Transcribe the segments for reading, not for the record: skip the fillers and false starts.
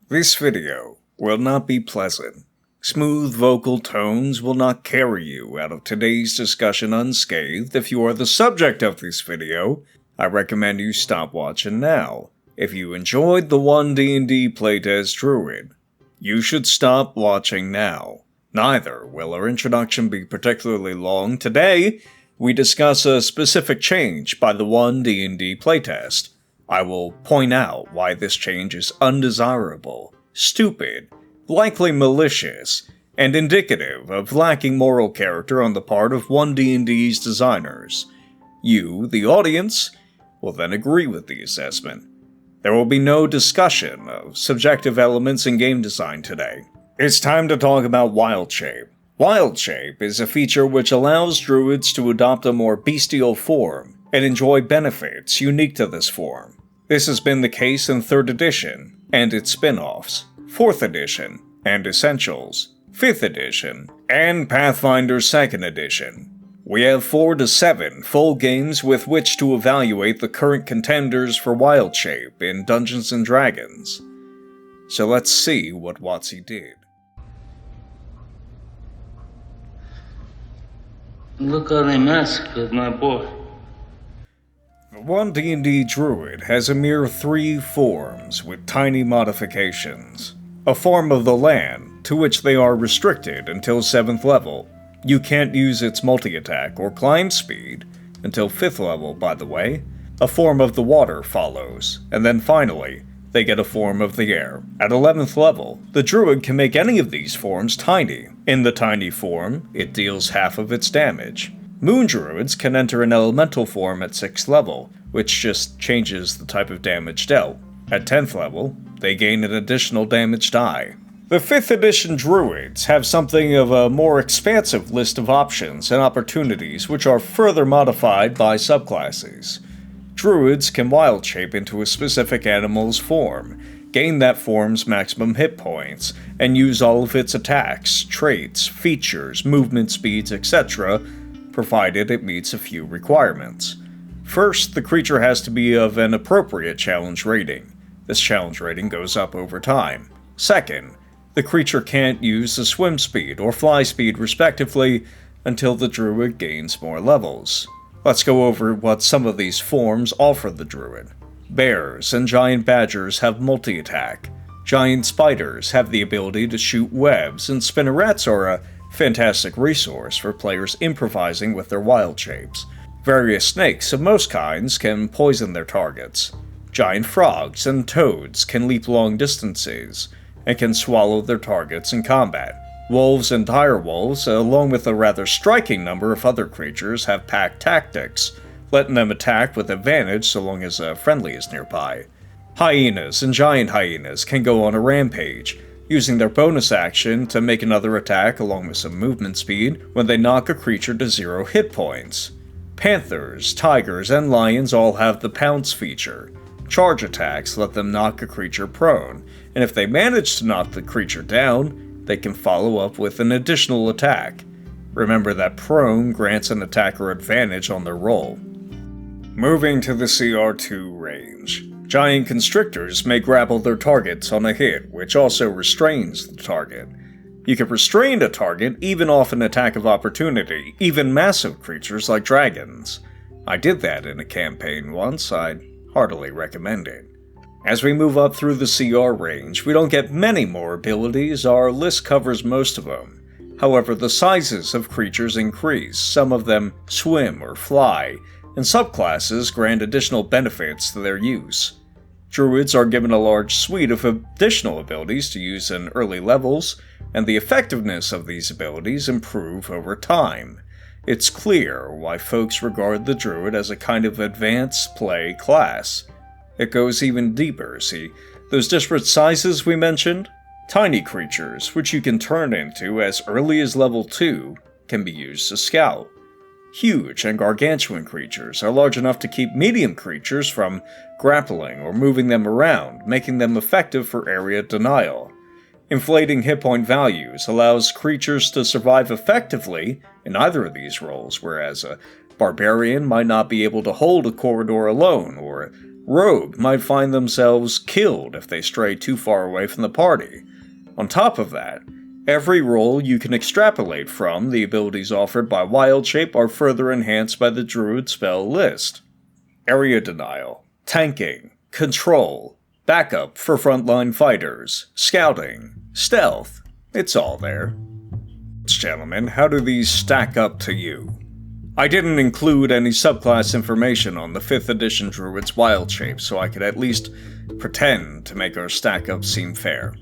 This video will not be pleasant. Smooth vocal tones will not carry you out of today's discussion unscathed. If you are the subject of this video, I recommend you stop watching now. If you enjoyed the OneDnD playtest Druid, you should stop watching now. Neither will our introduction be particularly long. Today, we discuss a specific change by the OneDnD playtest. I will point out why this change is undesirable, stupid, likely malicious, and indicative of lacking moral character on the part of OneDnD's designers. You, the audience, will then agree with the assessment. There will be no discussion of subjective elements in game design today. It's time to talk about Wild Shape. Wild Shape is a feature which allows druids to adopt a more bestial form and enjoy benefits unique to this form. This has been the case in 3rd edition and its spin-offs, 4th edition and Essentials, 5th edition, and Pathfinder 2nd edition. We have 4 to 7 full games with which to evaluate the current contenders for Wild Shape in Dungeons & Dragons. So let's see what WOTC did. Look how they massacred my boy. The OneDnD Druid has a mere 3 forms with tiny modifications. A form of the land, to which they are restricted until 7th level. You can't use its multi-attack or climb speed until 5th level, by the way. A form of the water follows, and then finally, they get a form of the air. At 11th level, the Druid can make any of these forms tiny. In the tiny form, it deals half of its damage. Moon Druids can enter an elemental form at 6th level, which just changes the type of damage dealt. At 10th level, they gain an additional damage die. The 5th edition Druids have something of a more expansive list of options and opportunities which are further modified by subclasses. Druids can wild shape into a specific animal's form, gain that form's maximum hit points, and use all of its attacks, traits, features, movement speeds, etc., provided it meets a few requirements. First, the creature has to be of an appropriate challenge rating. This challenge rating goes up over time. Second, the creature can't use the swim speed or fly speed respectively until the Druid gains more levels. Let's go over what some of these forms offer the Druid. Bears and giant badgers have multi-attack. Giant spiders have the ability to shoot webs, and spinnerets are a fantastic resource for players improvising with their wild shapes. Various snakes of most kinds can poison their targets. Giant frogs and toads can leap long distances, and can swallow their targets in combat. Wolves and direwolves, along with a rather striking number of other creatures, have pack tactics, letting them attack with advantage so long as a friendly is nearby. Hyenas and giant hyenas can go on a rampage, using their bonus action to make another attack along with some movement speed when they knock a creature to 0 hit points. Panthers, tigers, and lions all have the pounce feature. Charge attacks let them knock a creature prone, and if they manage to knock the creature down, they can follow up with an additional attack. Remember that prone grants an attacker advantage on their roll. Moving to the CR2 range. Giant constrictors may grapple their targets on a hit, which also restrains the target. You can restrain a target even off an attack of opportunity, even massive creatures like dragons. I did that in a campaign once. I'd heartily recommend it. As we move up through the CR range, we don't get many more abilities. Our list covers most of them. However, the sizes of creatures increase. Some of them swim or fly, and subclasses grant additional benefits to their use. Druids are given a large suite of additional abilities to use in early levels, and the effectiveness of these abilities improve over time. It's clear why folks regard the Druid as a kind of advanced play class. It goes even deeper, see, those disparate sizes we mentioned? Tiny creatures, which you can turn into as early as level 2, can be used to scout. Huge and gargantuan creatures are large enough to keep medium creatures from grappling or moving them around, making them effective for area denial. Inflating hit point values allows creatures to survive effectively in either of these roles, whereas a barbarian might not be able to hold a corridor alone, or Rogue might find themselves killed if they stray too far away from the party. On top of that, every role you can extrapolate from the abilities offered by Wild Shape are further enhanced by the Druid spell list. Area Denial, Tanking, Control, Backup for frontline fighters, Scouting, Stealth, it's all there. Gentlemen, how do these stack up to you? I didn't include any subclass information on the 5th edition Druid's Wild Shape, so I could at least pretend to make our stack up seem fair.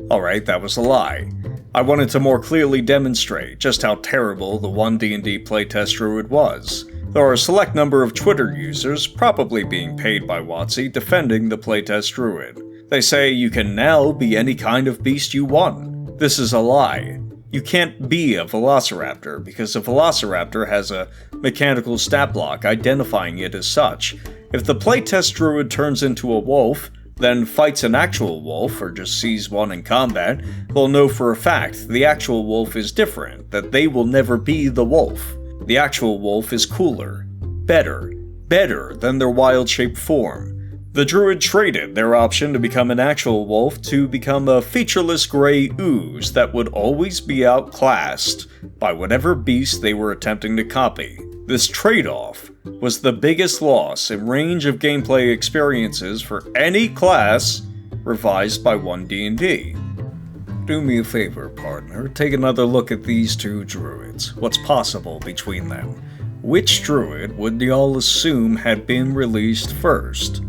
Alright, that was a lie. I wanted to more clearly demonstrate just how terrible the OneDnD playtest Druid was. There are a select number of Twitter users, probably being paid by WOTC, defending the playtest Druid. They say you can now be any kind of beast you want. This is a lie. You can't be a velociraptor, because a velociraptor has a mechanical stat block identifying it as such. If the playtest Druid turns into a wolf, then fights an actual wolf, or just sees one in combat, they'll know for a fact the actual wolf is different, that they will never be the wolf. The actual wolf is cooler, better than their wild-shaped form. The Druid traded their option to become an actual wolf to become a featureless gray ooze that would always be outclassed by whatever beast they were attempting to copy. This trade-off was the biggest loss in range of gameplay experiences for any class revised by OneDnD. Do me a favor, partner, take another look at these two Druids. What's possible between them? Which Druid would y'all assume had been released first?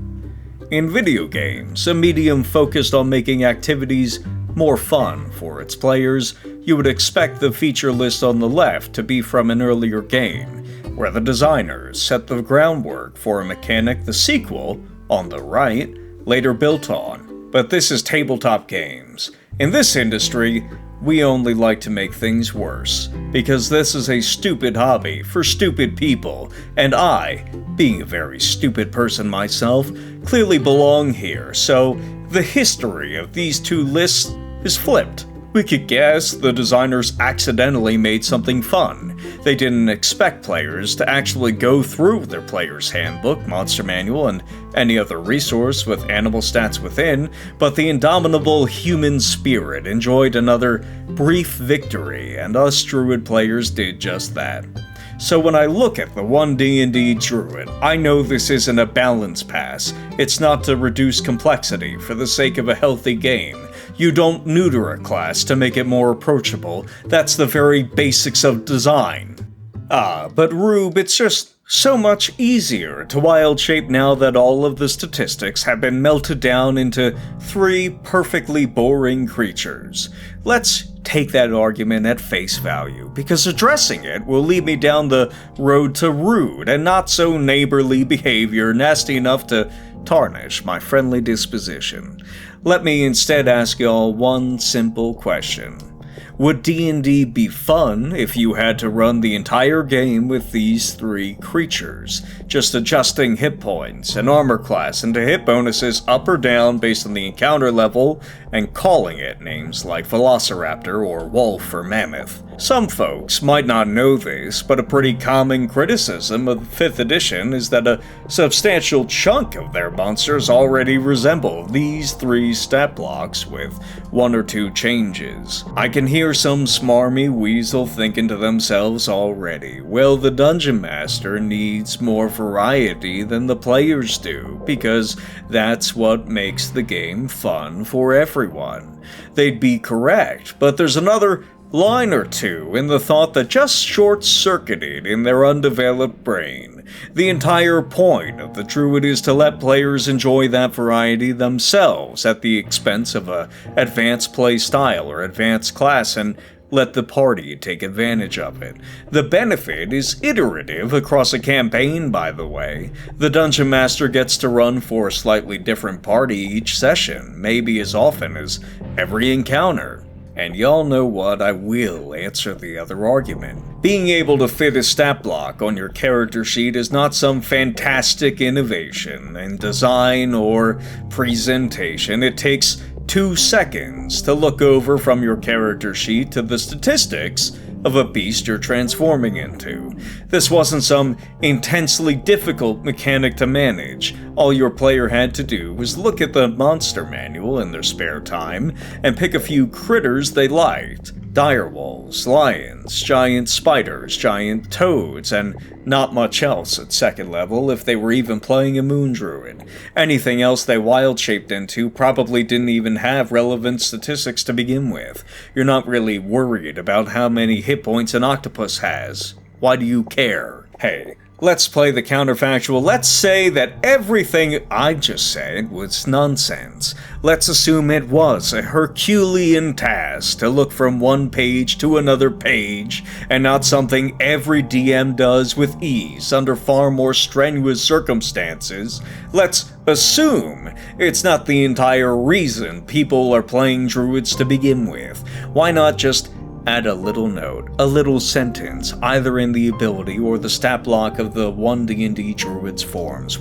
In video games, a medium focused on making activities more fun for its players, you would expect the feature list on the left to be from an earlier game, where the designers set the groundwork for a mechanic the sequel, on the right, later built on. But this is tabletop games. In this industry, we only like to make things worse, because this is a stupid hobby for stupid people, and I, being a very stupid person myself, clearly belong here, so the history of these two lists is flipped. We could guess the designers accidentally made something fun. They didn't expect players to actually go through their player's handbook, monster manual, and any other resource with animal stats within, but the indomitable human spirit enjoyed another brief victory, and us Druid players did just that. So when I look at the OneDnD Druid, I know this isn't a balance pass. It's not to reduce complexity for the sake of a healthy game. You don't neuter a class to make it more approachable. That's the very basics of design. But Rube, it's just so much easier to wild shape now that all of the statistics have been melted down into 3 perfectly boring creatures. Let's take that argument at face value, because addressing it will lead me down the road to rude and not so neighborly behavior nasty enough to tarnish my friendly disposition. Let me instead ask y'all one simple question. Would D&D be fun if you had to run the entire game with these 3 creatures, just adjusting hit points and armor class into hit bonuses up or down based on the encounter level, and calling it names like Velociraptor or Wolf or Mammoth? Some folks might not know this, but a pretty common criticism of 5th edition is that a substantial chunk of their monsters already resemble these 3 stat blocks with 1 or 2 changes. I can hear some smarmy weasel thinking to themselves already, well, the Dungeon Master needs more variety than the players do, because that's what makes the game fun for everyone. They'd be correct, but there's another line or two in the thought that just short-circuited in their undeveloped brain. The entire point of the Druid is to let players enjoy that variety themselves at the expense of a advanced play style or advanced class, and let the party take advantage of it. The benefit is iterative across a campaign, by the way. The Dungeon Master gets to run for a slightly different party each session, maybe as often as every encounter. And y'all know what, I will answer the other argument. Being able to fit a stat block on your character sheet is not some fantastic innovation in design or presentation. It takes 2 seconds to look over from your character sheet to the statistics of a beast you're transforming into. This wasn't some intensely difficult mechanic to manage. All your player had to do was look at the monster manual in their spare time and pick a few critters they liked. Direwolves, lions, giant spiders, giant toads, and not much else at second level if they were even playing a moon druid. Anything else they wild-shaped into probably didn't even have relevant statistics to begin with. You're not really worried about how many hit points an octopus has. Why do you care? Hey, let's play the counterfactual. Let's say that everything I just said was nonsense. Let's assume it was a Herculean task to look from one page to another page, and not something every DM does with ease under far more strenuous circumstances. Let's assume it's not the entire reason people are playing druids to begin with. Why not just add a little note, a little sentence, either in the ability or the stat block of the OneDnD Druid's forms.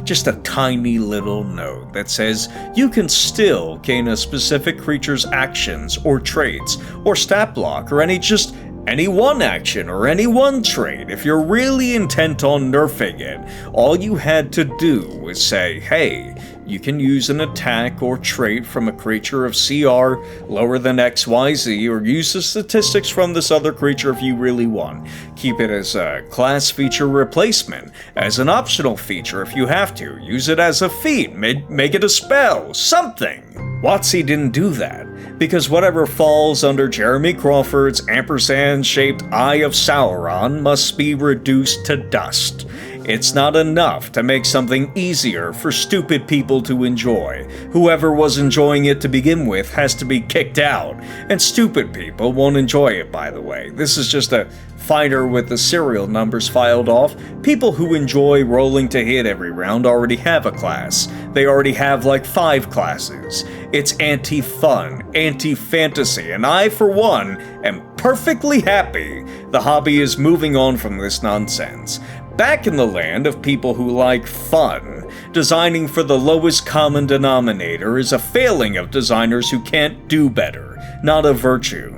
Just a tiny little note that says you can still gain a specific creature's actions or traits or stat block or any one action or any one trait. If you're really intent on nerfing it, all you had to do was say, hey, you can use an attack or trait from a creature of CR lower than XYZ, or use the statistics from this other creature if you really want. Keep it as a class feature replacement, as an optional feature if you have to. Use it as a feat, make it a spell, something. WOTC didn't do that, because whatever falls under Jeremy Crawford's ampersand-shaped Eye of Sauron must be reduced to dust. It's not enough to make something easier for stupid people to enjoy. Whoever was enjoying it to begin with has to be kicked out. And stupid people won't enjoy it, by the way. This is just a fighter with the serial numbers filed off. People who enjoy rolling to hit every round already have a class. They already have like 5 classes. It's anti-fun, anti-fantasy, and I, for one, am perfectly happy the hobby is moving on from this nonsense. Back in the land of people who like fun, designing for the lowest common denominator is a failing of designers who can't do better, not a virtue.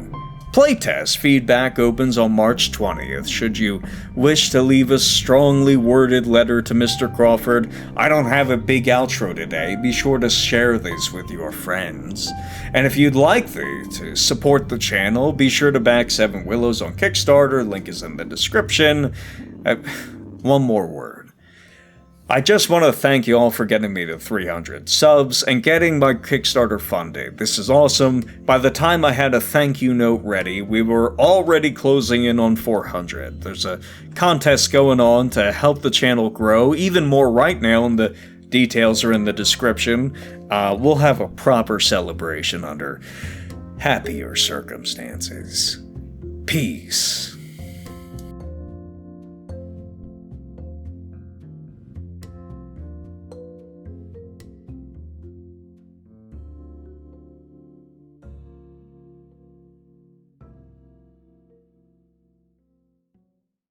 Playtest feedback opens on March 20th. Should you wish to leave a strongly worded letter to Mr. Crawford, I don't have a big outro today. Be sure to share this with your friends. And if you'd like to support the channel, be sure to back 7 Willows on Kickstarter. Link is in the description. One more word. I just want to thank you all for getting me to 300 subs and getting my Kickstarter funded. This is awesome. By the time I had a thank you note ready, we were already closing in on 400. There's a contest going on to help the channel grow even more right now, and the details are in the description. We'll have a proper celebration under happier circumstances. Peace.